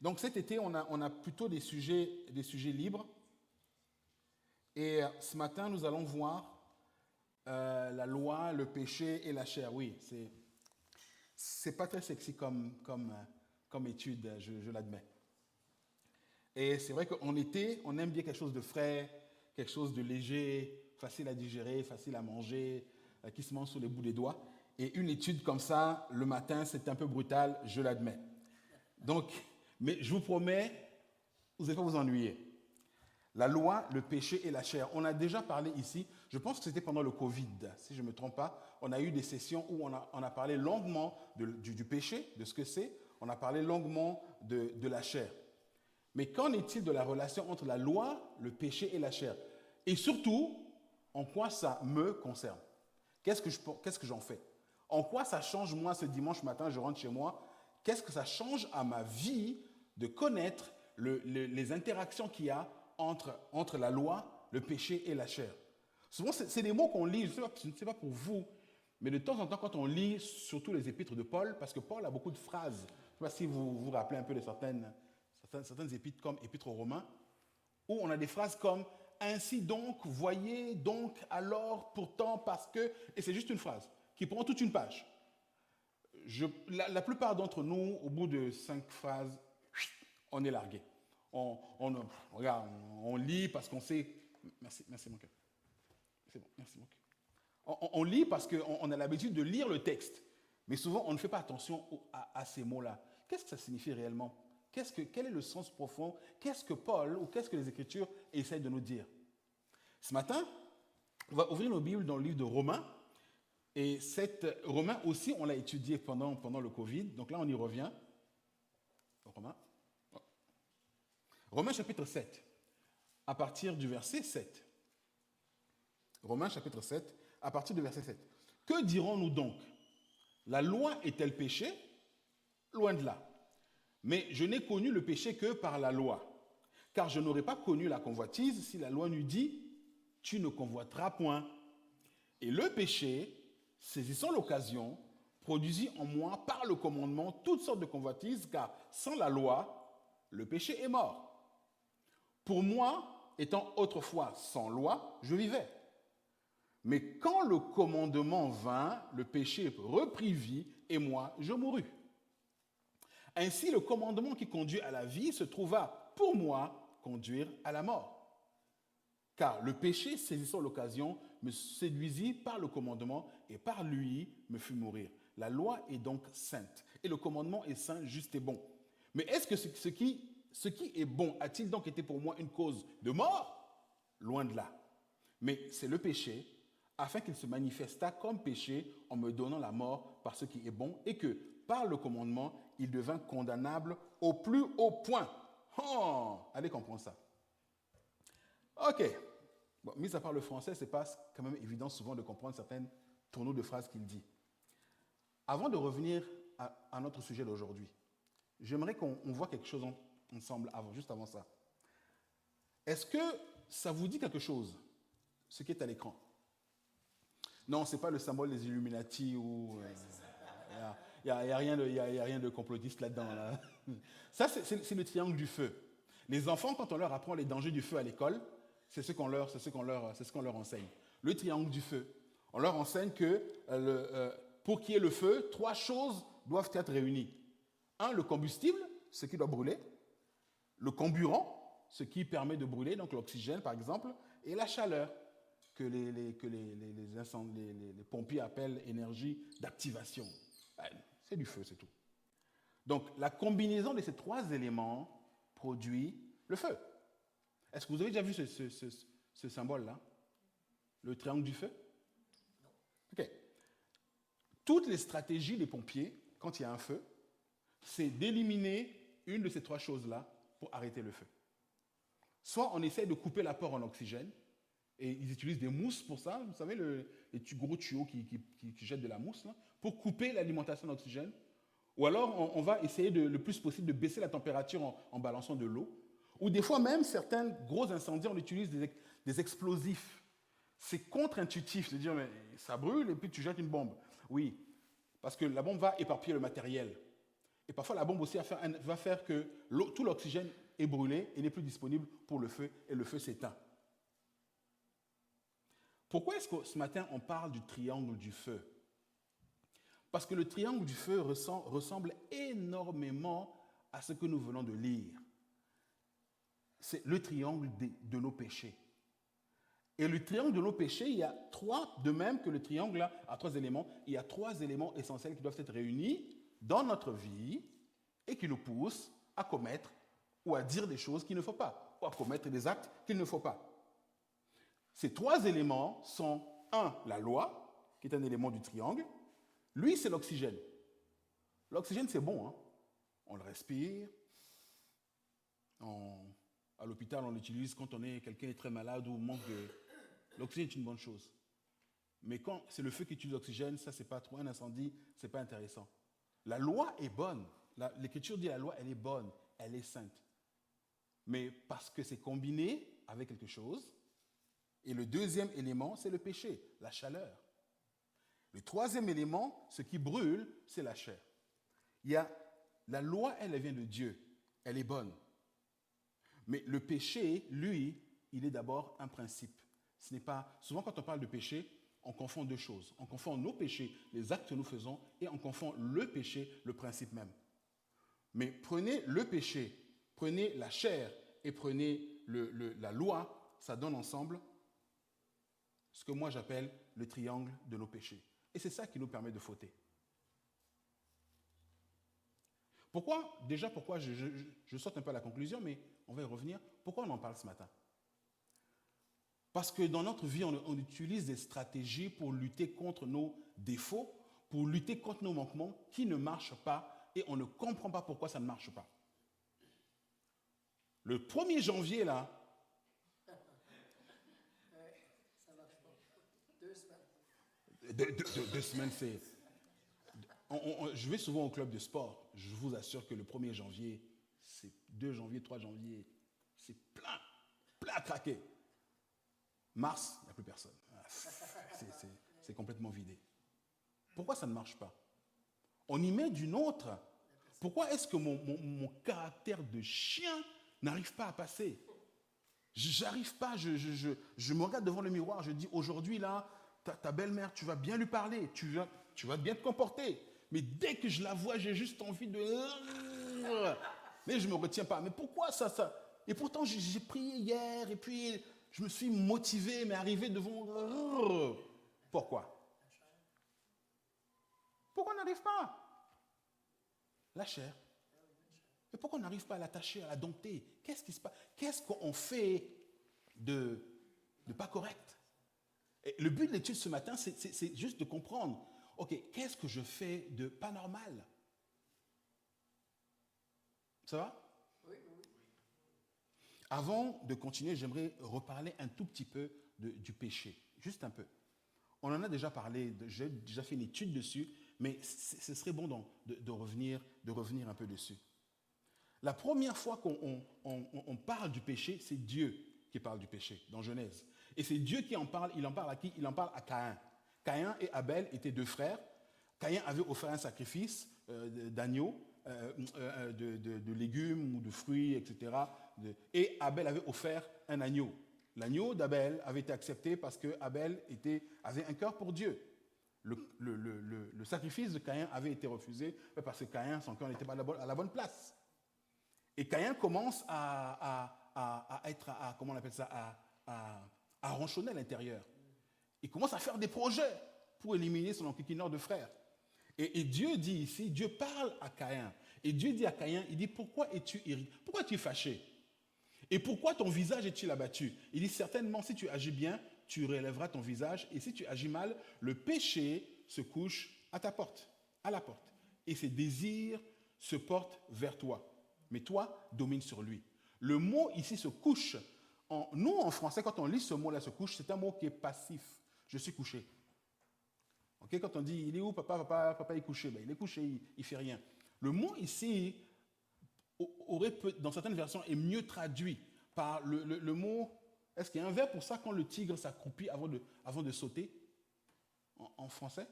Donc cet été, on a plutôt des sujets libres. Et ce matin, nous allons voir la loi, le péché et la chair. Oui, c'est pas très sexy comme étude, je l'admets. Et c'est vrai qu'en été, on aime bien quelque chose de frais, quelque chose de léger, facile à digérer, facile à manger, qui se mange sur les bouts des doigts. Et une étude comme ça, le matin, c'est un peu brutal, je l'admets. Donc, mais je vous promets, vous n'allez pas vous ennuyer. La loi, le péché et la chair. On a déjà parlé ici, je pense que c'était pendant le Covid, si je ne me trompe pas. On a eu des sessions où on a parlé longuement du péché, de ce que c'est. On a parlé longuement de la chair. Mais qu'en est-il de la relation entre la loi, le péché et la chair? Et surtout, en quoi ça me concerne? Qu'est-ce que j'en fais? En quoi ça change, moi, ce dimanche matin, je rentre chez moi? Qu'est-ce que ça change à ma vie de connaître les interactions qu'il y a entre la loi, le péché et la chair? Souvent, c'est des mots qu'on lit, je ne sais pas pour vous, mais de temps en temps, quand on lit surtout les épîtres de Paul, parce que Paul a beaucoup de phrases, je ne sais pas si vous vous rappelez un peu de certaines épîtres comme épîtres aux Romains, où on a des phrases comme « ainsi donc, voyez, donc, alors, pourtant, parce que », et c'est juste une phrase qui prend toute une page. La plupart d'entre nous, au bout de 5 phrases, on est largué. Regarde, on lit parce qu'on sait... Merci mon cœur. C'est bon, merci mon cœur. On lit parce qu'on a l'habitude de lire le texte, mais souvent on ne fait pas attention à ces mots-là. Qu'est-ce que ça signifie réellement? Quel est le sens profond? Qu'est-ce que Paul ou qu'est-ce que les Écritures essayent de nous dire? Ce matin, on va ouvrir nos Bibles dans le livre de Romains. Et Romains aussi, on l'a étudié pendant le Covid. Donc là, on y revient. Romains chapitre 7, à partir du verset 7. Romains chapitre 7, à partir du verset 7. Que dirons-nous donc? La loi est-elle péché? Loin de là. Mais je n'ai connu le péché que par la loi. Car je n'aurais pas connu la convoitise si la loi n'eût dit « Tu ne convoiteras point ». Et le péché, saisissant l'occasion, produisit en moi par le commandement toutes sortes de convoitises, car sans la loi, le péché est mort. Pour moi, étant autrefois sans loi, je vivais. Mais quand le commandement vint, le péché reprit vie et moi, je mourus. Ainsi, le commandement qui conduit à la vie se trouva, pour moi, conduire à la mort. Car le péché, saisissant l'occasion, me séduisit par le commandement et par lui me fit mourir. La loi est donc sainte et le commandement est saint, juste et bon. Mais est-ce que ce qui est bon a-t-il donc été pour moi une cause de mort? Loin de là. Mais c'est le péché, afin qu'il se manifestât comme péché en me donnant la mort par ce qui est bon et que, par le commandement, il devint condamnable au plus haut point. Oh, allez comprendre ça. Ok. Bon, mis à part le français, ce n'est pas quand même évident souvent de comprendre certaines tournures de phrases qu'il dit. Avant de revenir à notre sujet d'aujourd'hui, j'aimerais qu'on voit quelque chose ensemble, juste avant ça. Est-ce que ça vous dit quelque chose, ce qui est à l'écran? Non, ce n'est pas le symbole des Illuminati ou... Il n'y a rien de complotiste là-dedans. Là. Ça, c'est le triangle du feu. Les enfants, quand on leur apprend les dangers du feu à l'école, c'est ce qu'on leur enseigne. Le triangle du feu. On leur enseigne que pour qu'il y ait le feu, 3 choses doivent être réunies. 1, le combustible, ce qui doit brûler. Le comburant, ce qui permet de brûler, donc l'oxygène par exemple. Et la chaleur, que les pompiers appellent énergie d'activation. C'est du feu, c'est tout. Donc, la combinaison de ces 3 éléments produit le feu. Est-ce que vous avez déjà vu ce symbole-là? Le triangle du feu? Non. Ok. Toutes les stratégies des pompiers, quand il y a un feu, c'est d'éliminer une de ces 3 choses-là pour arrêter le feu. Soit on essaie de couper l'apport en oxygène, et ils utilisent des mousses pour ça, vous savez, les gros tuyaux qui jettent de la mousse, là, pour couper l'alimentation d'oxygène. Ou alors, on va essayer le plus possible de baisser la température en balançant de l'eau. Ou des fois même, certains gros incendies, on utilise des explosifs. C'est contre-intuitif de dire, mais ça brûle et puis tu jettes une bombe. Oui, parce que la bombe va éparpiller le matériel. Et parfois, la bombe aussi va faire que tout l'oxygène est brûlé et n'est plus disponible pour le feu, et le feu s'éteint. Pourquoi est-ce que ce matin, on parle du triangle du feu? Parce que le triangle du feu ressemble énormément à ce que nous venons de lire. C'est le triangle de nos péchés. Et le triangle de nos péchés, il y a trois, de même que le triangle là, a trois éléments, il y a trois éléments essentiels qui doivent être réunis dans notre vie et qui nous poussent à commettre ou à dire des choses qu'il ne faut pas, ou à commettre des actes qu'il ne faut pas. Ces trois éléments sont, un, la loi, qui est un élément du triangle. Lui, c'est l'oxygène. L'oxygène, c'est bon, hein? On le respire. À l'hôpital, on l'utilise quand quelqu'un est très malade ou manque de... L'oxygène est une bonne chose. Mais quand c'est le feu qui tue l'oxygène, ça, c'est pas trop un incendie, c'est pas intéressant. La loi est bonne. L'Écriture dit la loi, elle est bonne, elle est sainte. Mais parce que c'est combiné avec quelque chose. Et le deuxième élément, c'est le péché, la chaleur. Le troisième élément, ce qui brûle, c'est la chair. La loi, elle vient de Dieu. Elle est bonne. Mais le péché, lui, il est d'abord un principe. Ce n'est pas... Souvent, quand on parle de péché, on confond deux choses. On confond nos péchés, les actes que nous faisons, et on confond le péché, le principe même. Mais prenez le péché, prenez la chair et prenez la loi, ça donne ensemble ce que moi j'appelle le triangle de nos péchés. Et c'est ça qui nous permet de fauter. Pourquoi je saute un peu à la conclusion, mais on va y revenir. Pourquoi on en parle ce matin? Parce que dans notre vie, on utilise des stratégies pour lutter contre nos défauts, pour lutter contre nos manquements qui ne marchent pas, et on ne comprend pas pourquoi ça ne marche pas. Le 1er janvier, là, Deux semaines, c'est... je vais souvent au club de sport. Je vous assure que le 1er janvier, c'est 2 janvier, 3 janvier, c'est plein à craquer. Mars, il n'y a plus personne. C'est complètement vidé. Pourquoi ça ne marche pas? On y met d'une autre. Pourquoi est-ce que mon caractère de chien n'arrive pas à passer? J'arrive pas, je me regarde devant le miroir, je dis aujourd'hui là, ta belle-mère, tu vas bien lui parler, tu vas bien te comporter. Mais dès que je la vois, j'ai juste envie de... Mais je ne me retiens pas. Mais pourquoi ça? Et pourtant, j'ai prié hier, et puis je me suis motivé, mais arrivé devant... Pourquoi? Pourquoi on n'arrive pas? La chair. Mais pourquoi on n'arrive pas à l'attacher, à la dompter? Qu'est-ce qui se passe? Qu'est-ce qu'on fait de pas correct? Et le but de l'étude ce matin, c'est juste de comprendre, ok, qu'est-ce que je fais de pas normal? Ça va? Oui. Avant de continuer, j'aimerais reparler un tout petit peu du péché, juste un peu. On en a déjà parlé, j'ai déjà fait une étude dessus, mais ce serait bon de revenir un peu dessus. La première fois qu'on parle du péché, c'est Dieu qui parle du péché, dans Genèse. Et c'est Dieu qui en parle. Il en parle à qui? Il en parle à Caïn. Caïn et Abel étaient 2 frères. Caïn avait offert un sacrifice d'agneau, de légumes ou de fruits, etc. Et Abel avait offert un agneau. L'agneau d'Abel avait été accepté parce qu'Abel avait un cœur pour Dieu. Le sacrifice de Caïn avait été refusé parce que Caïn, son cœur n'était pas à la bonne place. Et Caïn commence à être, comment on appelle ça, à ronchonner à l'intérieur. Il commence à faire des projets pour éliminer son enquiquineur de frères. Et Dieu dit ici, Dieu parle à Caïn. Et Dieu dit à Caïn, il dit, pourquoi es-tu irrité? Pourquoi es-tu fâché? Et pourquoi ton visage est-il abattu? Il dit, certainement, si tu agis bien, tu relèveras ton visage. Et si tu agis mal, le péché se couche à ta porte, à la porte. Et ses désirs se portent vers toi. Mais toi, domine sur lui. Le mot ici se couche. Nous, en français, quand on lit ce mot-là, se couche, c'est un mot qui est passif. Je suis couché. Okay, quand on dit, il est où papa est couché, ben, il est couché, il ne fait rien. Le mot ici, dans certaines versions, est mieux traduit par le mot, est-ce qu'il y a un verbe pour ça quand le tigre s'accroupit avant de sauter en français?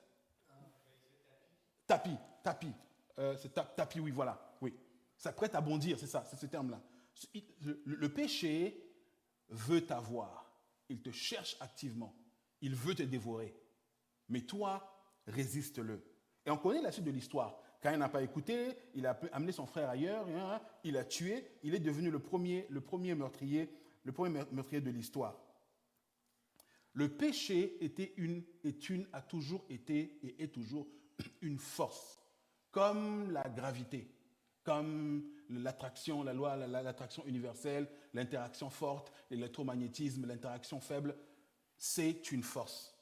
Tapis. c'est tapis, oui, voilà. Oui. S'apprête à bondir, c'est ça, c'est ce terme-là. Le péché veut t'avoir. Il te cherche activement. Il veut te dévorer. Mais toi, résiste-le. Et on connaît la suite de l'histoire. Caïn n'a pas écouté, il a amené son frère ailleurs, il a tué, il est devenu le premier meurtrier de l'histoire. Le péché a toujours été et est toujours une force, comme la gravité, comme l'attraction, la loi, l'attraction universelle, l'interaction forte, l'électromagnétisme, l'interaction faible, c'est une force.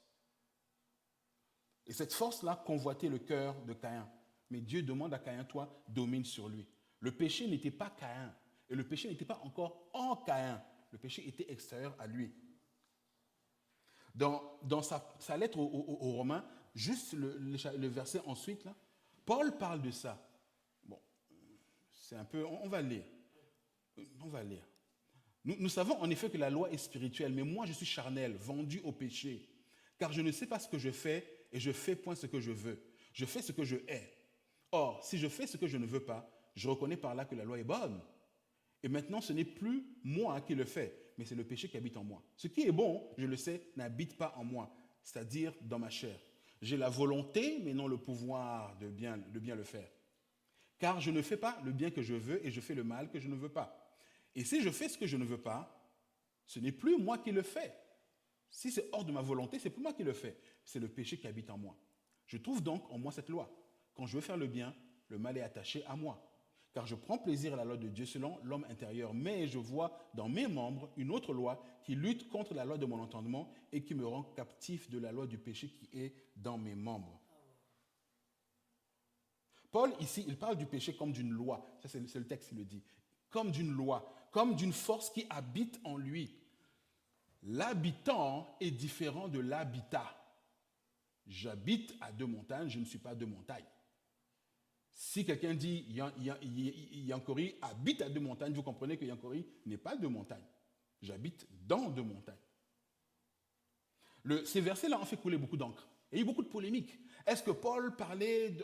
Et cette force-là convoitait le cœur de Caïn. Mais Dieu demande à Caïn, toi, domine sur lui. Le péché n'était pas Caïn. Et le péché n'était pas encore en Caïn. Le péché était extérieur à lui. Dans sa lettre aux Romains, juste le verset ensuite, là, Paul parle de ça. Bon, c'est un peu... On va lire. On va lire. Nous savons en effet que la loi est spirituelle, mais moi je suis charnel, vendu au péché. Car je ne sais pas ce que je fais, et je fais point ce que je veux. Je fais ce que je hais. Or, si je fais ce que je ne veux pas, je reconnais par là que la loi est bonne. Et maintenant, ce n'est plus moi qui le fais, mais c'est le péché qui habite en moi. Ce qui est bon, je le sais, n'habite pas en moi, c'est-à-dire dans ma chair. J'ai la volonté, mais non le pouvoir de bien le faire. Car je ne fais pas le bien que je veux et je fais le mal que je ne veux pas. Et si je fais ce que je ne veux pas, ce n'est plus moi qui le fais. Si c'est hors de ma volonté, c'est plus moi qui le fais. C'est le péché qui habite en moi. Je trouve donc en moi cette loi. Quand je veux faire le bien, le mal est attaché à moi. Car je prends plaisir à la loi de Dieu selon l'homme intérieur, mais je vois dans mes membres une autre loi qui lutte contre la loi de mon entendement et qui me rend captif de la loi du péché qui est dans mes membres. Paul, ici, il parle du péché comme d'une loi. Ça, c'est le texte qui le dit. Comme d'une loi, comme d'une force qui habite en lui. L'habitant est différent de l'habitat. J'habite à deux montagnes, je ne suis pas deux montagnes. Si quelqu'un dit Yankori habite à deux montagnes, vous comprenez que Yankori n'est pas deux montagnes. J'habite dans deux montagnes. Ces versets-là ont fait couler beaucoup d'encre. Il y a eu beaucoup de polémiques. Est-ce que Paul parlait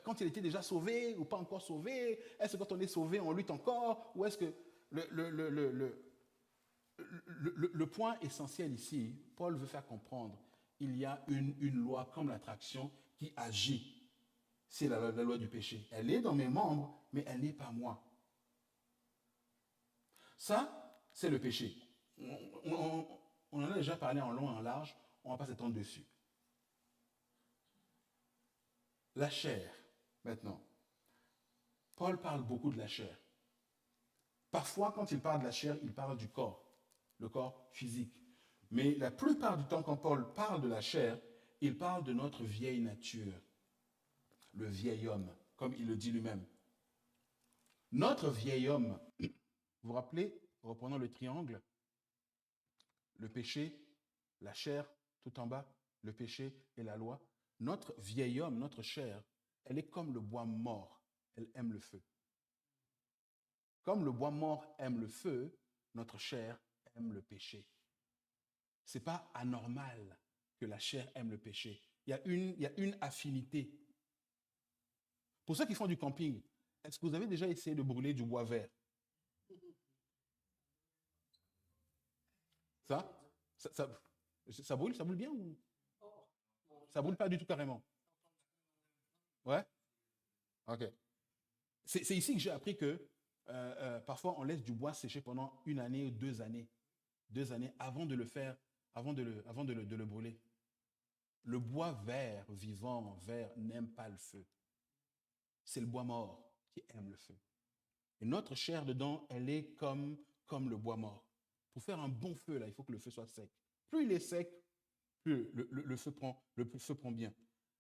quand il était déjà sauvé ou pas encore sauvé? Est-ce que quand on est sauvé, on lutte encore? Ou est-ce que le point essentiel ici, Paul veut faire comprendre, il y a une loi comme l'attraction qui agit. C'est la loi du péché. Elle est dans mes membres, mais elle n'est pas moi. Ça, c'est le péché. On en a déjà parlé en long et en large, on ne va pas s'étendre dessus. La chair, maintenant. Paul parle beaucoup de la chair. Parfois, quand il parle de la chair, il parle du corps, le corps physique. Mais la plupart du temps, quand Paul parle de la chair, il parle de notre vieille nature, le vieil homme, comme il le dit lui-même. Notre vieil homme, vous vous rappelez, reprenons le triangle, le péché, la chair, tout en bas, le péché et la loi. Notre vieil homme, notre chair, elle est comme le bois mort, elle aime le feu. Comme le bois mort aime le feu, notre chair aime le péché. Ce n'est pas anormal que la chair aime le péché. Il y a une affinité. Pour ceux qui font du camping, est-ce que vous avez déjà essayé de brûler du bois vert? Ça brûle bien ou ça brûle pas du tout carrément? Ouais? Ok. C'est ici que j'ai appris que parfois on laisse du bois sécher pendant une année ou 2 années. 2 années avant de le faire, avant de le brûler. Le bois vert, vivant, vert, n'aime pas le feu. C'est le bois mort qui aime le feu. Et notre chair dedans, elle est comme le bois mort. Pour faire un bon feu, là, il faut que le feu soit sec. Plus il est sec, plus le feu prend bien.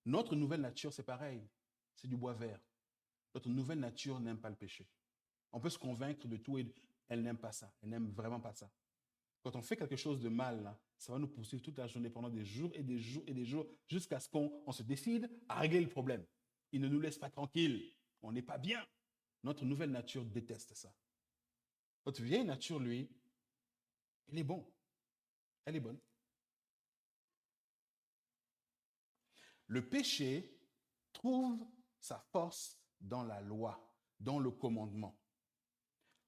Notre nouvelle nature, c'est pareil. C'est du bois vert. Notre nouvelle nature n'aime pas le péché. On peut se convaincre de tout et elle n'aime pas ça. Elle n'aime vraiment pas ça. Quand on fait quelque chose de mal, là, ça va nous poursuivre toute la journée pendant des jours et des jours et des jours jusqu'à ce qu'on se décide à régler le problème. Il ne nous laisse pas tranquilles. On n'est pas bien. Notre nouvelle nature déteste ça. Notre vieille nature, lui, elle est bonne. Elle est bonne. Le péché trouve sa force dans la loi, dans le commandement.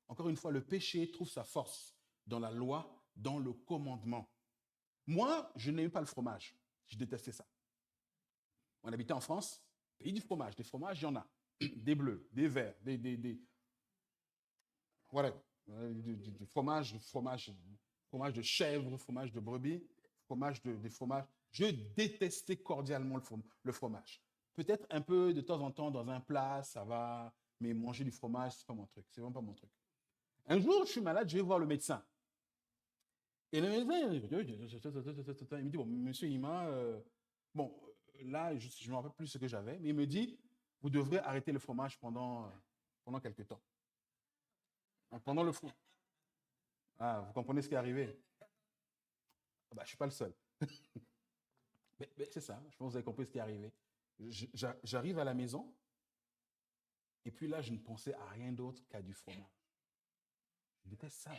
Encore une fois, le péché trouve sa force dans la loi, dans le commandement. Moi, je n'aimais pas le fromage. Je détestais ça. On habitait en France, pays du fromage. Des fromages, il y en a. Des bleus, des verts, voilà. Du fromage de chèvre, fromage de brebis, des fromages. Je détestais cordialement le fromage. Peut-être un peu de temps en temps dans un plat, ça va, mais manger du fromage, c'est pas mon truc. C'est vraiment pas mon truc. Un jour, je suis malade, je vais voir le médecin. Et le médecin, il me dit, bon, monsieur Ima, bon, là, je ne me rappelle plus ce que j'avais, mais il me dit, vous devrez arrêter le fromage pendant quelques temps. Pendant le fou. Ah, vous comprenez ce qui est arrivé? Je ne suis pas le seul. mais c'est ça, je pense que vous avez compris ce qui est arrivé. J'arrive à la maison, et puis là, je ne pensais à rien d'autre qu'à du fromage. Je déteste ça.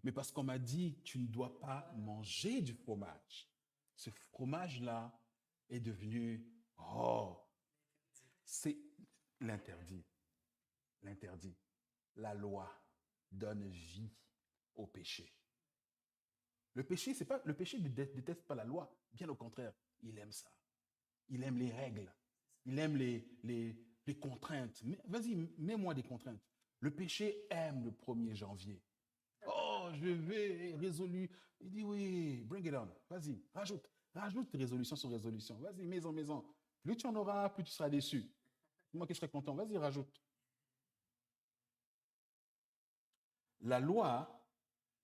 Mais parce qu'on m'a dit, tu ne dois pas manger du fromage. Ce fromage-là est devenu, c'est l'interdit. L'interdit. La loi donne vie au péché. Le péché ne déteste pas la loi. Bien au contraire, il aime ça. Il aime les règles. Il aime les contraintes. Vas-y, mets-moi des contraintes. Le péché aime le 1er janvier. Oh, je vais résolu. Il dit oui, bring it on. Vas-y, rajoute résolution sur résolution. Vas-y, maison. Plus tu en auras, plus tu seras déçu. Moi qui serai content, vas-y, rajoute. La loi,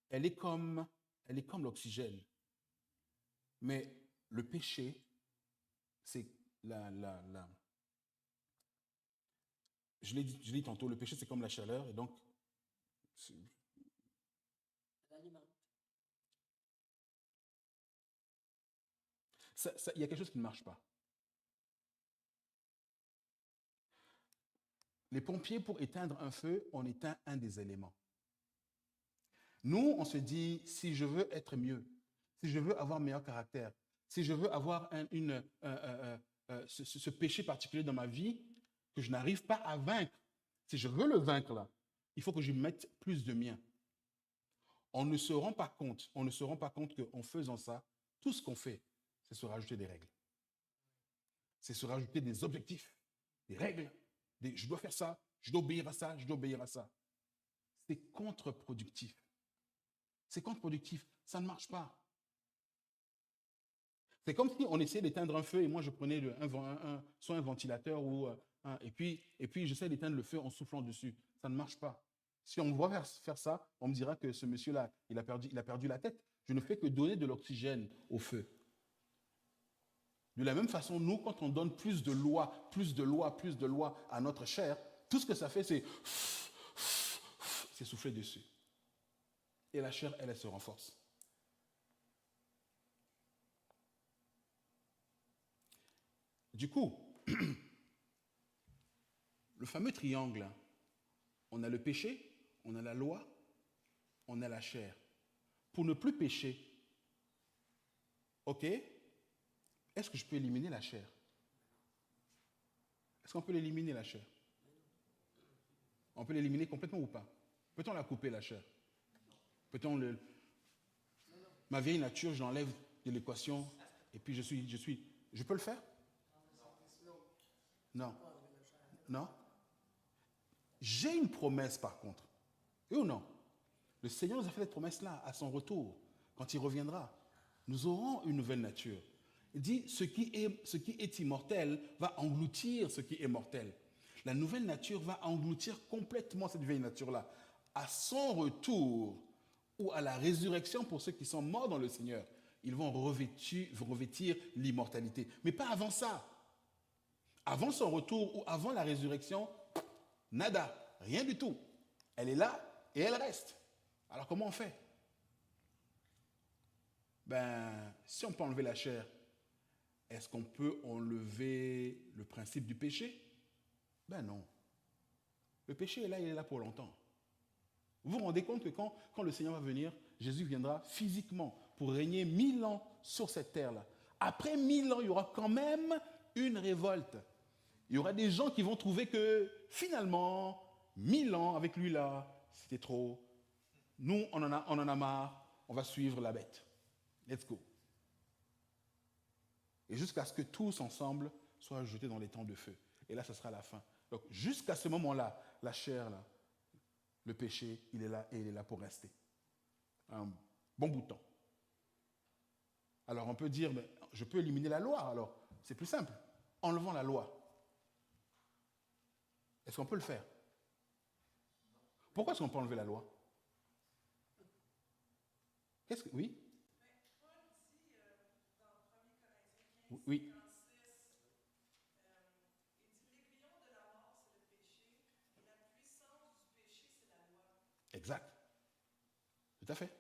elle est comme l'oxygène. Mais le péché, c'est je l'ai dit tantôt, le péché, c'est comme la chaleur. Et donc, il y a quelque chose qui ne marche pas. Les pompiers, pour éteindre un feu, on éteint un des éléments. Nous, on se dit, si je veux être mieux, si je veux avoir meilleur caractère, si je veux avoir ce péché particulier dans ma vie que je n'arrive pas à vaincre, si je veux le vaincre là, il faut que je mette plus de mien. On ne se rend pas compte qu'en faisant ça, tout ce qu'on fait, c'est se rajouter des règles. C'est se rajouter des objectifs, des règles. Je dois faire ça, je dois obéir à ça, je dois obéir à ça. C'est contre-productif. C'est contre-productif. Ça ne marche pas. C'est comme si on essayait d'éteindre un feu et moi je prenais soit un ventilateur et puis j'essaie d'éteindre le feu en soufflant dessus. Ça ne marche pas. Si on me voit faire ça, on me dira que ce monsieur-là, il a perdu la tête. Je ne fais que donner de l'oxygène au feu. De la même façon, nous, quand on donne plus de loi à notre chair, tout ce que ça fait, c'est souffler dessus. Et la chair, elle se renforce. Du coup, le fameux triangle, on a le péché, on a la loi, on a la chair. Pour ne plus pécher, ok, est-ce que je peux éliminer la chair? Est-ce qu'on peut l'éliminer, la chair? On peut l'éliminer complètement ou pas? Peut-on la couper, la chair? Peut-on ma vieille nature, je l'enlève de l'équation et puis je peux le faire? Non. Non. J'ai une promesse par contre. Oui ou non? Le Seigneur nous a fait cette promesse-là à son retour, quand il reviendra. Nous aurons une nouvelle nature. Il dit, ce qui est immortel va engloutir ce qui est mortel. La nouvelle nature va engloutir complètement cette vieille nature-là. À son retour, ou à la résurrection pour ceux qui sont morts dans le Seigneur, ils vont revêtir l'immortalité. Mais pas avant ça. Avant son retour ou avant la résurrection, nada, rien du tout. Elle est là et elle reste. Alors comment on fait? Si on peut enlever la chair, est-ce qu'on peut enlever le principe du péché? Non. Le péché est là, il est là pour longtemps. Vous vous rendez compte que quand le Seigneur va venir, Jésus viendra physiquement pour régner 1000 ans sur cette terre-là. Après 1000 ans, il y aura quand même une révolte. Il y aura des gens qui vont trouver que finalement, 1000 ans avec lui là, c'était trop. Nous, on en a marre, on va suivre la bête. Let's go. Et jusqu'à ce que tous ensemble soient jetés dans les temps de feu. Et là, ce sera la fin. Donc, jusqu'à ce moment-là, la chair, là, le péché, il est là et il est là pour rester. Un bon bout de temps. Alors, on peut dire, mais je peux éliminer la loi. Alors, c'est plus simple. Enlevons la loi. Est-ce qu'on peut le faire? Pourquoi est-ce qu'on peut enlever la loi? Qu'est-ce que... Oui? Oui. Exact. Tout à fait.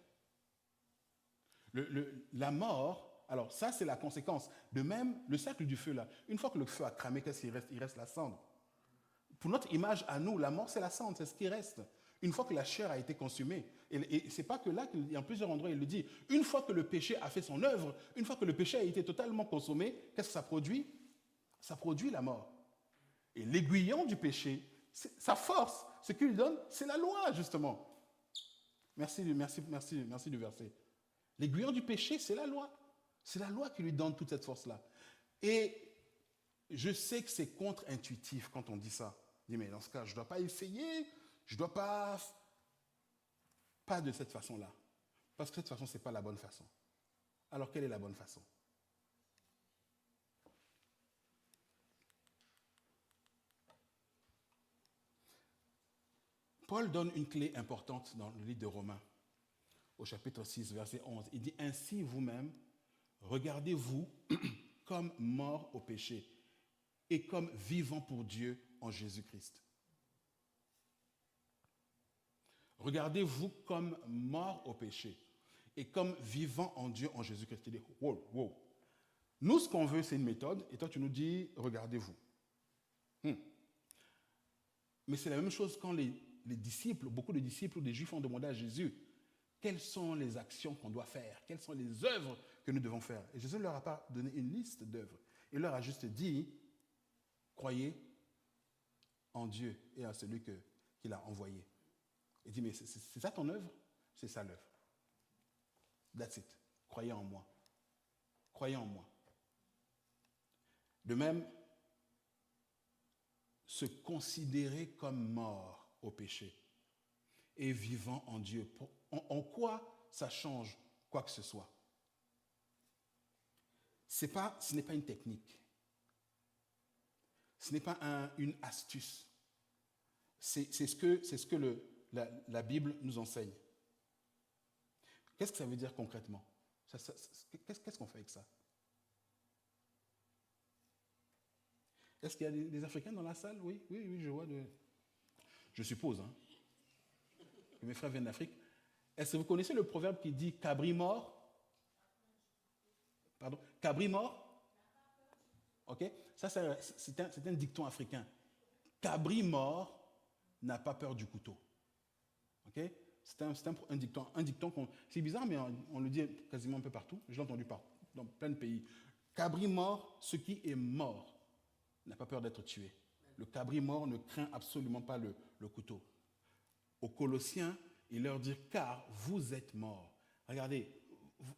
La mort, alors ça c'est la conséquence. De même, le cercle du feu là, une fois que le feu a cramé, qu'est-ce qu'il reste? Il reste la cendre. Pour notre image à nous, la mort c'est la cendre, c'est ce qui reste. Une fois que la chair a été consumée, et c'est pas que là, il y a plusieurs endroits, il le dit, une fois que le péché a fait son œuvre, une fois que le péché a été totalement consommé, qu'est-ce que ça produit? Ça produit la mort. Et l'aiguillon du péché, sa force, ce qu'il lui donne, c'est la loi, justement. Merci du verset. L'aiguillon du péché, c'est la loi. C'est la loi qui lui donne toute cette force-là. Et je sais que c'est contre-intuitif quand on dit ça. On dit, mais dans ce cas, je ne dois pas essayer, je ne dois pas... Pas de cette façon-là. Parce que cette façon, ce n'est pas la bonne façon. Alors, quelle est la bonne façon? Paul donne une clé importante dans le livre de Romains, au chapitre 6, verset 11. Il dit, ainsi vous-même, regardez-vous comme morts au péché et comme vivants pour Dieu en Jésus-Christ. Regardez-vous comme morts au péché et comme vivants en Dieu en Jésus-Christ. Il dit, wow, wow. Nous, ce qu'on veut, c'est une méthode, et toi, tu nous dis, regardez-vous. Mais c'est la même chose quand les disciples, beaucoup de disciples ou des Juifs ont demandé à Jésus, quelles sont les actions qu'on doit faire? Quelles sont les œuvres que nous devons faire? Et Jésus ne leur a pas donné une liste d'œuvres. Il leur a juste dit, croyez en Dieu et à celui qu'il a envoyé. Il dit, mais c'est ça ton œuvre? C'est ça l'œuvre. That's it. Croyez en moi. Croyez en moi. De même, se considérer comme mort au péché et vivant en Dieu. En quoi ça change quoi que ce soit? Ce n'est pas une technique. Ce n'est pas une astuce. C'est ce que la Bible nous enseigne. Qu'est-ce que ça veut dire concrètement? Qu'est-ce qu'on fait avec ça? Est-ce qu'il y a des Africains dans la salle? Oui, je vois. Je suppose que mes frères viennent d'Afrique. Est-ce que vous connaissez le proverbe qui dit cabri mort? Pardon, cabri mort? Ok? Ça, c'est un dicton africain. Cabri mort n'a pas peur du couteau. Ok? C'est un dicton c'est bizarre, mais on le dit quasiment un peu partout. Je l'ai entendu dans plein de pays. Cabri mort, ce qui est mort, n'a pas peur d'être tué. Le cabri mort ne craint absolument pas le couteau. Aux Colossiens, il leur dit, car vous êtes morts. Regardez,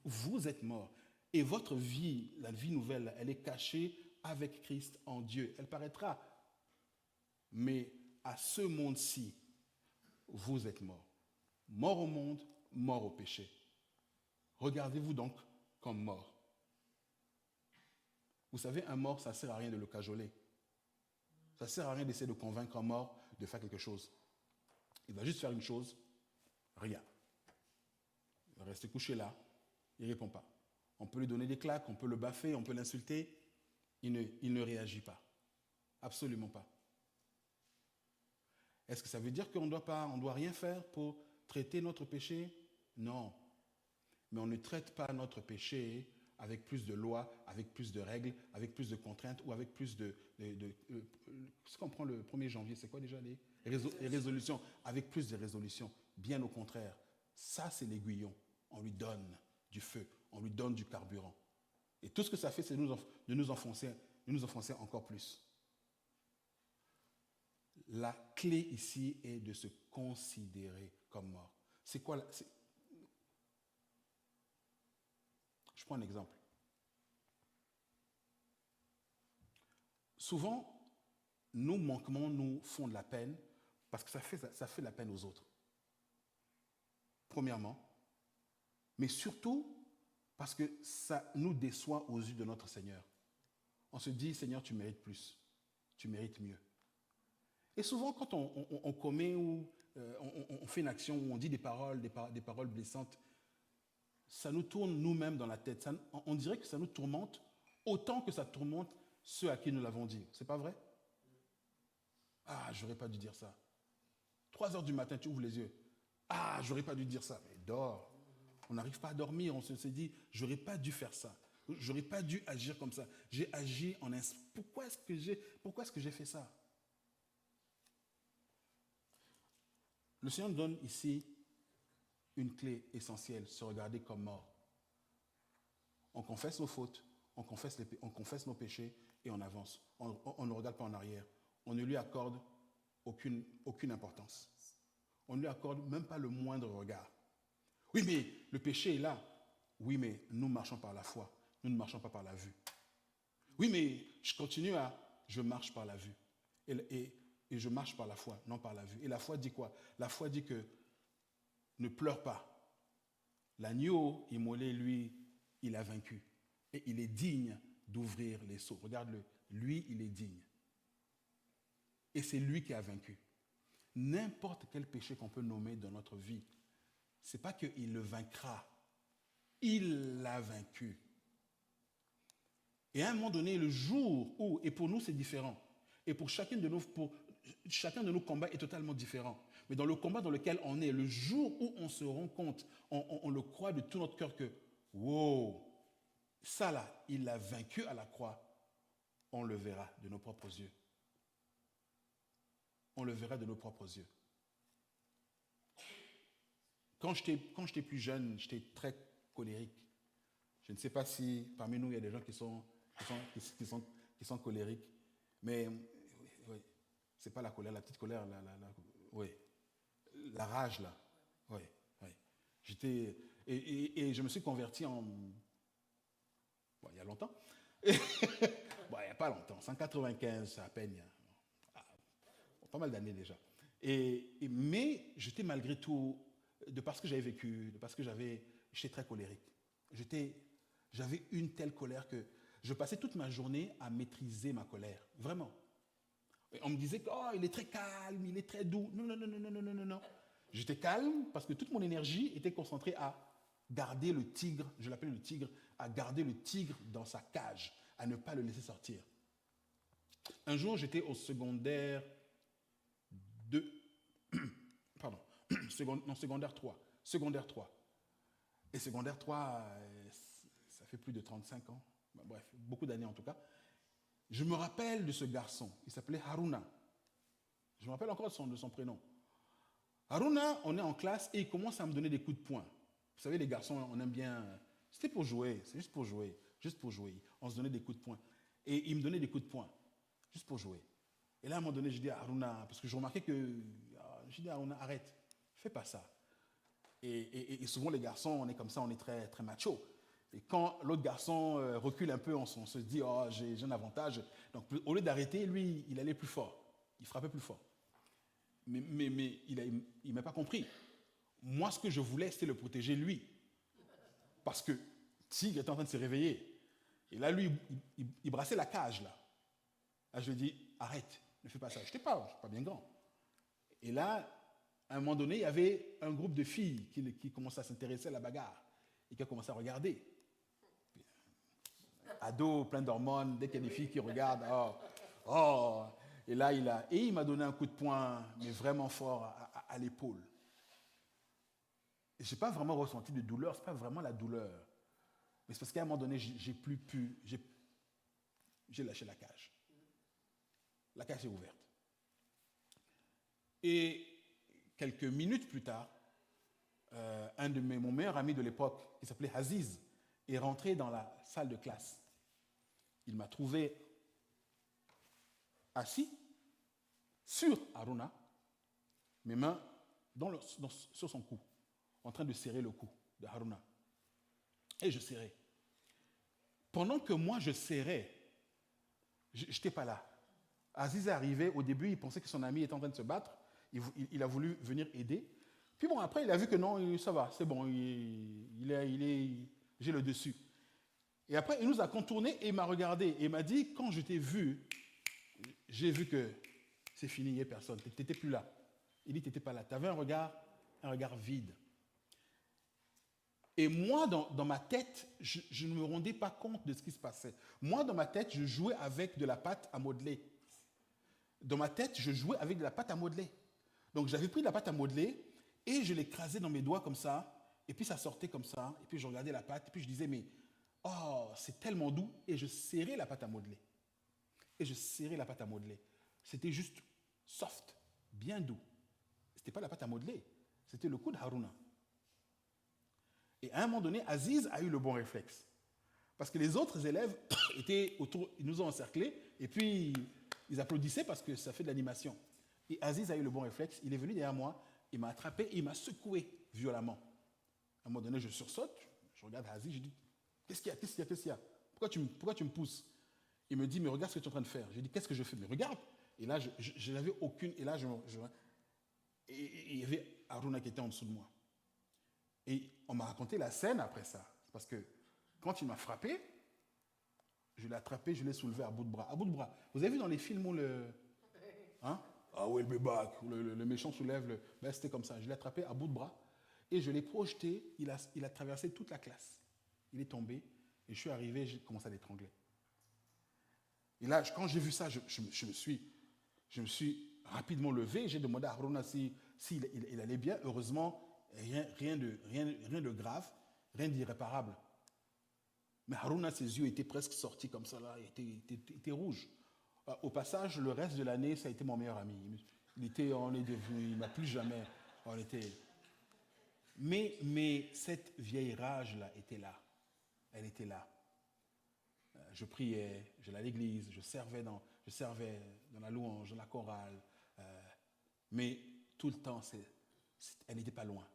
vous êtes morts. Et votre vie, la vie nouvelle, elle est cachée avec Christ en Dieu. Elle paraîtra. Mais à ce monde-ci, vous êtes morts. Morts au monde, morts au péché. Regardez-vous donc comme morts. Vous savez, un mort, ça ne sert à rien de le cajoler. Ça ne sert à rien d'essayer de convaincre un mort de faire quelque chose. Il va juste faire une chose, rien. Il va rester couché là, il ne répond pas. On peut lui donner des claques, on peut le baffer, on peut l'insulter. Il ne réagit pas. Absolument pas. Est-ce que ça veut dire qu'on ne doit rien faire pour traiter notre péché? Non. Mais on ne traite pas notre péché avec plus de lois, avec plus de règles, avec plus de contraintes ou avec plus ce qu'on prend le 1er janvier, c'est quoi déjà les résolutions? Avec plus de résolutions. Bien au contraire. Ça, c'est l'aiguillon. On lui donne du feu, on lui donne du carburant. Et tout ce que ça fait, c'est de nous enfoncer encore plus. La clé ici est de se considérer comme mort. C'est quoi Je prends un exemple. Souvent, nos manquements nous font de la peine parce que ça fait de la peine aux autres. Premièrement. Mais surtout parce que ça nous déçoit aux yeux de notre Seigneur. On se dit, Seigneur, tu mérites plus. Tu mérites mieux. Et souvent, quand on commet ou on fait une action où on dit des paroles blessantes, ça nous tourne nous-mêmes dans la tête. On dirait que ça nous tourmente autant que ça tourmente ceux à qui nous l'avons dit. C'est pas vrai? Ah, j'aurais pas dû dire ça. 3 heures du matin, tu ouvres les yeux. Ah, j'aurais pas dû dire ça. Mais dors. On n'arrive pas à dormir. On se dit, j'aurais pas dû faire ça. J'aurais pas dû agir comme ça. J'ai agi en instant. Pourquoi est-ce que j'ai fait ça? Le Seigneur nous donne ici une clé essentielle, se regarder comme mort. On confesse nos fautes, on confesse nos péchés et on avance. On ne regarde pas en arrière. On ne lui accorde aucune importance. On ne lui accorde même pas le moindre regard. Oui, mais le péché est là. Oui, mais nous marchons par la foi. Nous ne marchons pas par la vue. Oui, mais je marche par la vue. Et je marche par la foi, non par la vue. Et la foi dit quoi? La foi dit que ne pleure pas. L'agneau immolé, lui, il a vaincu. Et il est digne d'ouvrir les sceaux. Regarde-le. Lui, il est digne. Et c'est lui qui a vaincu. N'importe quel péché qu'on peut nommer dans notre vie, ce n'est pas qu'il le vaincra. Il l'a vaincu. Et à un moment donné, le jour où, et pour nous c'est différent, et pour chacun de nos combats est totalement différent. Mais dans le combat dans lequel on est, le jour où on se rend compte, on le croit de tout notre cœur que, wow, ça là, il l'a vaincu à la croix, on le verra de nos propres yeux. On le verra de nos propres yeux. Quand j'étais plus jeune, j'étais très colérique. Je ne sais pas si parmi nous, il y a des gens qui sont colériques. Mais oui, c'est pas la colère, la petite colère, oui, la rage là. Oui, oui. Et je me suis converti il y a longtemps. Il n'y a pas longtemps, 195 à peine, pas mal d'années déjà. Mais j'étais malgré tout, de parce que j'avais vécu, de parce que j'étais très colérique. J'avais une telle colère que je passais toute ma journée à maîtriser ma colère, vraiment. Et on me disait qu'il est très calme, il est très doux. Non, non, non, non, non, non, non, non. J'étais calme parce que toute mon énergie était concentrée à garder le tigre, je l'appelle le tigre, à garder le tigre dans sa cage, à ne pas le laisser sortir. Un jour, j'étais au secondaire 2, pardon, secondaire 3. Secondaire 3. Et secondaire 3, ça fait plus de 35 ans. Bref, beaucoup d'années en tout cas. Je me rappelle de ce garçon. Il s'appelait Haruna. Je me rappelle encore de son prénom. Haruna, on est en classe et il commence à me donner des coups de poing. Vous savez, les garçons, on aime bien... C'était pour jouer, c'est juste pour jouer. Juste pour jouer. On se donnait des coups de poing. Et il me donnait des coups de poing. Juste pour jouer. Et là, à un moment donné, je dis à Haruna, parce que je remarquais que... Je dis à Haruna, arrête, fais pas ça. Et souvent, les garçons, on est comme ça, on est très, très macho. Et quand l'autre garçon recule un peu, on se dit, oh, j'ai un avantage. Donc, au lieu d'arrêter, lui, il allait plus fort. Il frappait plus fort. Mais il ne m'a pas compris. Moi, ce que je voulais, c'était le protéger, lui. Parce que Tigre était en train de se réveiller. Et là, lui, il brassait la cage, là. Là, je lui ai dit, arrête, ne fais pas ça. Je ne suis pas bien grand. Et là, à un moment donné, il y avait un groupe de filles qui commençaient à s'intéresser à la bagarre et qui a commencé à regarder. Ado, plein d'hormones, dès qu'il y a des filles qui regardent, oh. Et là, il m'a donné un coup de poing, mais vraiment fort, à l'épaule. Et je n'ai pas vraiment ressenti de douleur, ce n'est pas vraiment la douleur. Mais c'est parce qu'à un moment donné, j'ai lâché la cage. La cage est ouverte. Et quelques minutes plus tard, mon meilleur ami de l'époque, qui s'appelait Aziz, est rentré dans la salle de classe. Il m'a trouvé assis, sur Haruna, mes mains sur son cou, en train de serrer le cou de Haruna. Et je serrais. Pendant que moi je serrais, je n'étais pas là. Aziz est arrivé, au début il pensait que son ami était en train de se battre, il a voulu venir aider. Puis bon, après il a vu que non, ça va, c'est bon, j'ai le dessus. Et après il nous a contourné et il m'a regardé et il m'a dit, quand je t'ai vu, j'ai vu que c'est fini, il n'y a personne, tu n'étais plus là. Il dit, tu n'étais pas là, tu avais un regard vide. Et moi, dans ma tête, je ne me rendais pas compte de ce qui se passait. Moi, dans ma tête, je jouais avec de la pâte à modeler. Dans ma tête, je jouais avec de la pâte à modeler. Donc, j'avais pris de la pâte à modeler et je l'écrasais dans mes doigts comme ça. Et puis, ça sortait comme ça. Et puis, je regardais la pâte. Et puis, je disais, mais, oh, c'est tellement doux. Et je serrais la pâte à modeler. C'était juste soft, bien doux. Ce n'était pas la pâte à modeler. C'était le coup de Haruna. Et à un moment donné, Aziz a eu le bon réflexe. Parce que les autres élèves étaient autour, ils nous ont encerclés, et puis ils applaudissaient parce que ça fait de l'animation. Et Aziz a eu le bon réflexe, il est venu derrière moi, il m'a attrapé et il m'a secoué violemment. À un moment donné, je sursaute, je regarde Aziz, je dis, qu'est-ce qu'il y a? Pourquoi tu me pousses? Il me dit, mais regarde ce que tu es en train de faire. Je dis, qu'est-ce que je fais? Mais regarde. Et là, je n'avais aucune, et là, et il y avait Haruna qui était en dessous de moi. Et on m'a raconté la scène après ça. Parce que quand il m'a frappé, je l'ai attrapé, je l'ai soulevé à bout de bras. À bout de bras. Vous avez vu dans les films où hein? Ah oui, le méchant soulève le... Ben, c'était comme ça. Je l'ai attrapé à bout de bras et je l'ai projeté. Il a traversé toute la classe. Il est tombé et je suis arrivé, j'ai commencé à l'étrangler. Et là, quand j'ai vu ça, je me suis rapidement levé. J'ai demandé à Haruna s'il allait bien. Heureusement, rien de grave, rien d'irréparable. Mais Haruna, ses yeux étaient presque sortis comme ça, là, il était rouge. Au passage, le reste de l'année, ça a été mon meilleur ami. Il m'a plus jamais... Mais cette vieille rage-là était là. Elle était là. Je priais, j'allais à l'église, je servais dans la louange, dans la chorale. Mais tout le temps, elle n'était pas loin.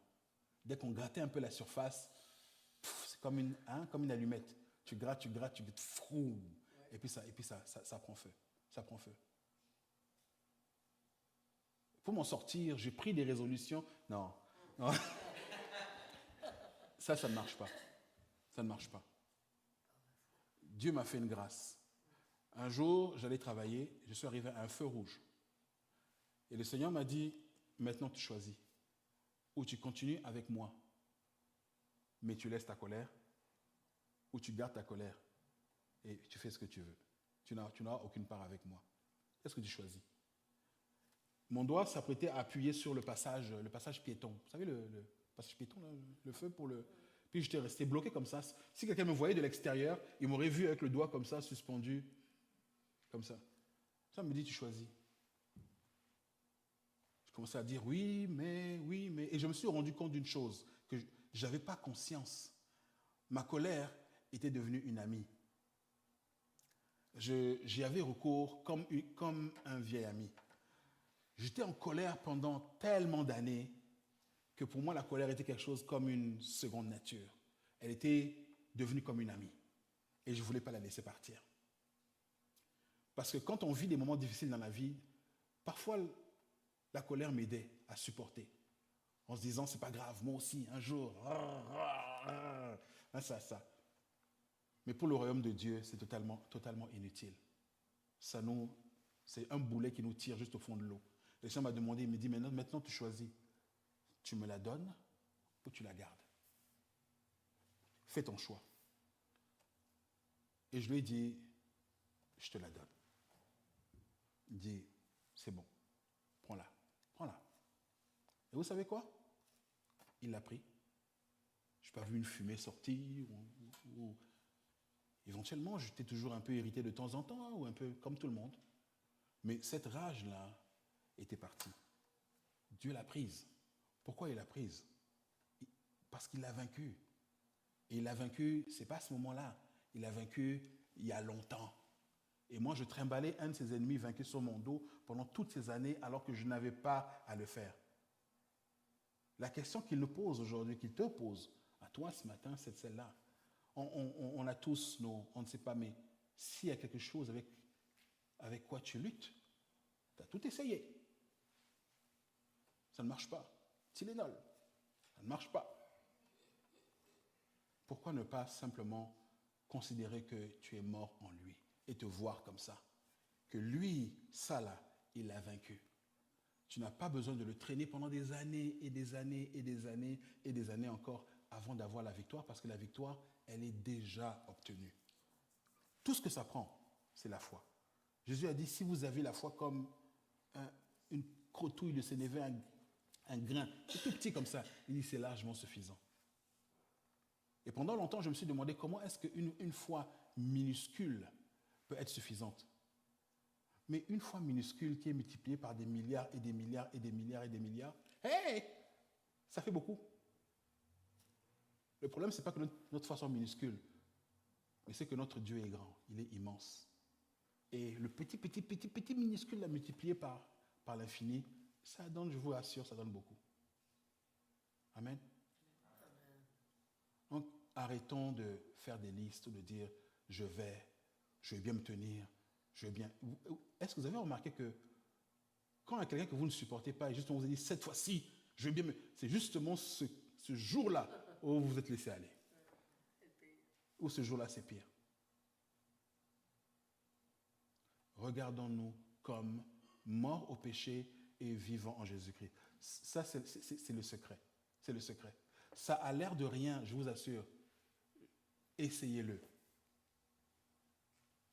Dès qu'on grattait un peu la surface, c'est comme une allumette. Tu grattes, frou, et puis ça prend feu. Ça prend feu. Pour m'en sortir, j'ai pris des résolutions. Non. Ça ne marche pas. Ça ne marche pas. Dieu m'a fait une grâce. Un jour, j'allais travailler, je suis arrivé à un feu rouge. Et le Seigneur m'a dit, maintenant tu choisis. Ou tu continues avec moi, mais tu laisses ta colère, ou tu gardes ta colère et tu fais ce que tu veux. Tu n'as aucune part avec moi. Qu'est-ce que tu choisis? Mon doigt s'apprêtait à appuyer sur le passage piéton. Vous savez, le passage piéton, là, le feu pour le... Puis j'étais resté bloqué comme ça. Si quelqu'un me voyait de l'extérieur, il m'aurait vu avec le doigt comme ça, suspendu, comme ça. Ça me dit, tu choisis. Je commençais à dire oui, mais... Et je me suis rendu compte d'une chose, que je n'avais pas conscience. Ma colère était devenue une amie. J'y avais recours comme un vieil ami. J'étais en colère pendant tellement d'années que pour moi, la colère était quelque chose comme une seconde nature. Elle était devenue comme une amie. Et je ne voulais pas la laisser partir. Parce que quand on vit des moments difficiles dans la vie, parfois, la colère m'aidait à supporter. En se disant, c'est pas grave, moi aussi, un jour, ça. Mais pour le royaume de Dieu, c'est totalement inutile. C'est un boulet qui nous tire juste au fond de l'eau. Le Seigneur m'a demandé, il me dit, maintenant tu choisis. Tu me la donnes ou tu la gardes. Fais ton choix. Et je lui ai dit, je te la donne. Il dit, c'est bon, prends-la. Et vous savez quoi? Il l'a pris. Je n'ai pas vu une fumée sortir. Éventuellement, j'étais toujours un peu irrité de temps en temps, ou un peu comme tout le monde. Mais cette rage-là était partie. Dieu l'a prise. Pourquoi il l'a prise? Parce qu'il l'a vaincu. Et il l'a vaincu, ce n'est pas à ce moment-là. Il l'a vaincu il y a longtemps. Et moi, je trimballais un de ses ennemis vaincus sur mon dos pendant toutes ces années alors que je n'avais pas à le faire. La question qu'il nous pose aujourd'hui, qu'il te pose à toi ce matin, c'est celle-là. On a tous on ne sait pas, mais s'il y a quelque chose avec quoi tu luttes, tu as tout essayé. Ça ne marche pas. Tylenol, ça ne marche pas. Pourquoi ne pas simplement considérer que tu es mort en lui et te voir comme ça? Que lui, ça là, il l'a vaincu. Tu n'as pas besoin de le traîner pendant des années et des années et des années et des années encore avant d'avoir la victoire, parce que la victoire, elle est déjà obtenue. Tout ce que ça prend, c'est la foi. Jésus a dit, si vous avez la foi comme une crotouille de sénévé, un grain, c'est tout petit comme ça, il dit, c'est largement suffisant. Et pendant longtemps, je me suis demandé comment est-ce qu'une foi minuscule peut être suffisante. Mais une foi minuscule qui est multipliée par des milliards et des milliards et des milliards et des milliards, hey, ça fait beaucoup. Le problème, ce n'est pas que notre foi soit minuscule, mais c'est que notre Dieu est grand, il est immense. Et le petit minuscule là, multiplié par l'infini, ça donne, je vous assure, ça donne beaucoup. Amen. Donc, arrêtons de faire des listes, de dire, je vais bien me tenir, je vais bien... Est-ce que vous avez remarqué que quand il y a quelqu'un que vous ne supportez pas, et justement vous avez dit, cette fois-ci, je vais bien me... C'est justement ce jour-là où vous vous êtes laissé aller. Ou ce jour-là, c'est pire. Regardons-nous comme morts au péché et vivants en Jésus-Christ. Ça, c'est le secret. C'est le secret. Ça a l'air de rien, je vous assure. Essayez-le.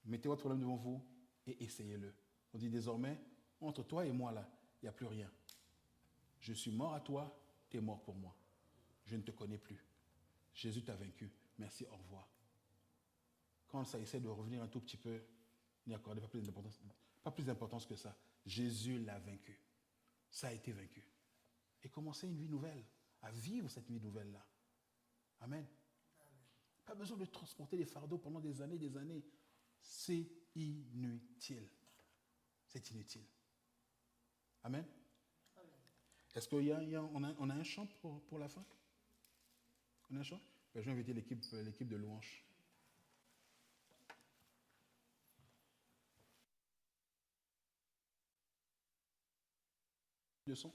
Mettez votre problème devant vous et essayez-le. On dit désormais, entre toi et moi là, il n'y a plus rien. Je suis mort à toi, tu es mort pour moi. Je ne te connais plus. Jésus t'a vaincu. Merci, au revoir. Quand ça essaie de revenir un tout petit peu, n'y accordez pas plus d'importance que ça. Jésus l'a vaincu. Ça a été vaincu. Et commencez une vie nouvelle, à vivre cette vie nouvelle-là. Amen. Pas besoin de transporter des fardeaux pendant des années, des années. C'est inutile. C'est inutile. Amen. Amen. Est-ce qu'on a un chant pour la fin? On a un chant? Je vais inviter l'équipe de louange. De son.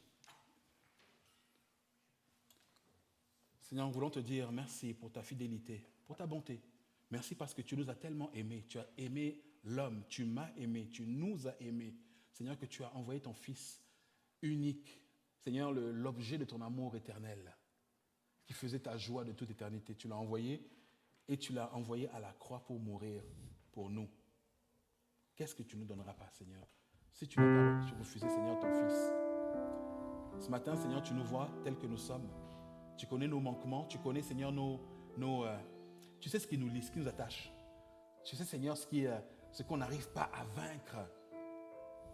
Seigneur, nous voulons te dire merci pour ta fidélité, pour ta bonté. Merci parce que tu nous as tellement aimés. Tu as aimé l'homme, tu m'as aimé, tu nous as aimés. Seigneur, que tu as envoyé ton Fils unique. Seigneur, l'objet de ton amour éternel, qui faisait ta joie de toute éternité. Tu l'as envoyé et tu l'as envoyé à la croix pour mourir pour nous. Qu'est-ce que tu ne nous donneras pas, Seigneur, si tu n'as pas refusé, Seigneur, ton Fils? Ce matin, Seigneur, tu nous vois tels que nous sommes. Tu connais nos manquements, tu connais, Seigneur, tu sais ce qui nous lie, ce qui nous attache. Tu sais, Seigneur, ce qu'on n'arrive pas à vaincre.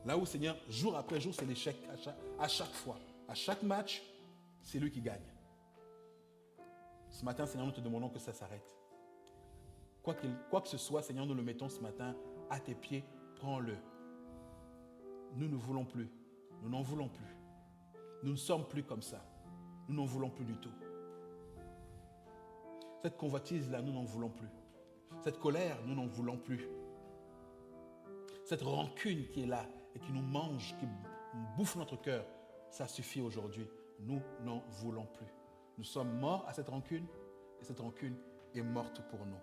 Là où, Seigneur, jour après jour, c'est l'échec à chaque fois. À chaque match, c'est lui qui gagne. Ce matin, Seigneur, nous te demandons que ça s'arrête. Quoi que ce soit, Seigneur, nous le mettons ce matin à tes pieds, prends-le. Nous ne voulons plus. Nous n'en voulons plus. Nous ne sommes plus comme ça. Nous n'en voulons plus du tout. Cette convoitise-là, nous n'en voulons plus. Cette colère, nous n'en voulons plus. Cette rancune qui est là et qui nous mange, qui bouffe notre cœur, ça suffit aujourd'hui. Nous n'en voulons plus. Nous sommes morts à cette rancune et cette rancune est morte pour nous.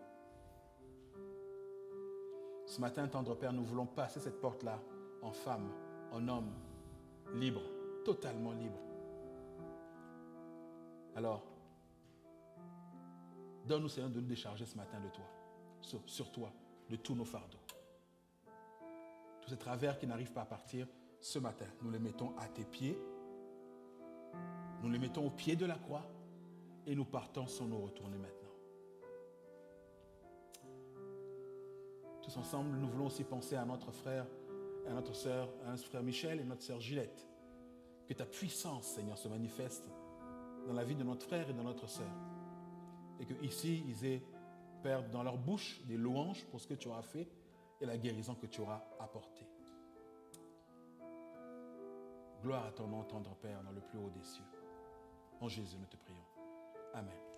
Ce matin, tendre Père, nous voulons passer cette porte-là en femme, en homme, libre, totalement libre. Alors, donne-nous, Seigneur, de nous décharger ce matin de toi, sur toi, de tous nos fardeaux. Tous ces travers qui n'arrivent pas à partir, ce matin, nous les mettons à tes pieds, nous les mettons au pied de la croix et nous partons sans nous retourner maintenant. Tous ensemble, nous voulons aussi penser à notre frère, à notre sœur, à notre frère Michel et notre sœur Gilette. Que ta puissance, Seigneur, se manifeste dans la vie de notre frère et de notre sœur. Et qu'ici, ils aient, Père, dans leur bouche des louanges pour ce que tu auras fait et la guérison que tu auras apportée. Gloire à ton nom, tendre Père, dans le plus haut des cieux. En Jésus, nous te prions. Amen.